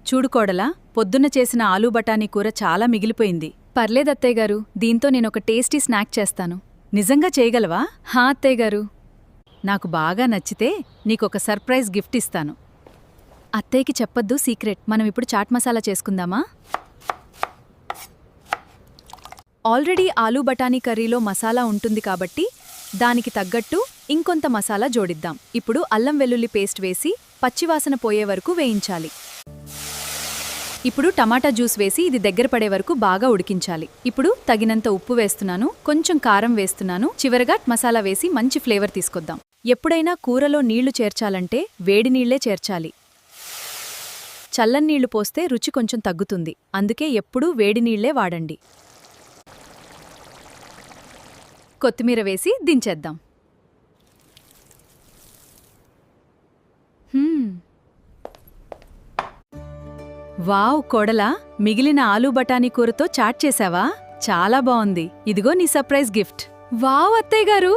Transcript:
చూడు కోడలా, పొద్దున్న చేసిన ఆలూ బఠానీ కూర చాలా మిగిలిపోయింది. పర్లేదత్తయ్యగారు, దీంతో నేనొక టేస్టీ స్నాక్ చేస్తాను. నిజంగా చేయగలవా? హా అత్తయ్యగారు. నాకు బాగా నచ్చితే నీకొక సర్ప్రైజ్ గిఫ్ట్ ఇస్తాను. అత్తయ్యకి చెప్పొద్దు, సీక్రెట్. మనం ఇప్పుడు చాట్ మసాలా చేసుకుందామా? ఆల్రెడీ ఆలూ బఠానీ కర్రీలో మసాలా ఉంటుంది కాబట్టి దానికి తగ్గట్టు ఇంకొంత మసాలా జోడిద్దాం. ఇప్పుడు అల్లం వెల్లుల్లి పేస్ట్ వేసి పచ్చివాసన పోయే వరకు వేయించాలి. ఇప్పుడు టమాటా జ్యూస్ వేసి ఇది దగ్గర పడే వరకు బాగా ఉడికించాలి. ఇప్పుడు తగినంత ఉప్పు వేస్తున్నాను, కొంచెం కారం వేస్తున్నాను, చివరగా మసాలా వేసి మంచి ఫ్లేవర్ తీసుకొద్దాం. ఎప్పుడైనా కూరలో నీళ్లు చేర్చాలంటే వేడి నీళ్లే చేర్చాలి. చల్లన్నీళ్లు పోస్తే రుచి కొంచెం తగ్గుతుంది, అందుకే ఎప్పుడూ వేడి నీళ్లే వాడండి. కొత్తిమీర వేసి దించేద్దాం. వావ్ కోడలా, మిగిలిన ఆలూ బఠానీ కూరతో చాట్ చేశావా? చాలా బావుంది. ఇదిగో నీ సర్ప్రైజ్ గిఫ్ట్. వావ్ అత్తయ్యగారు!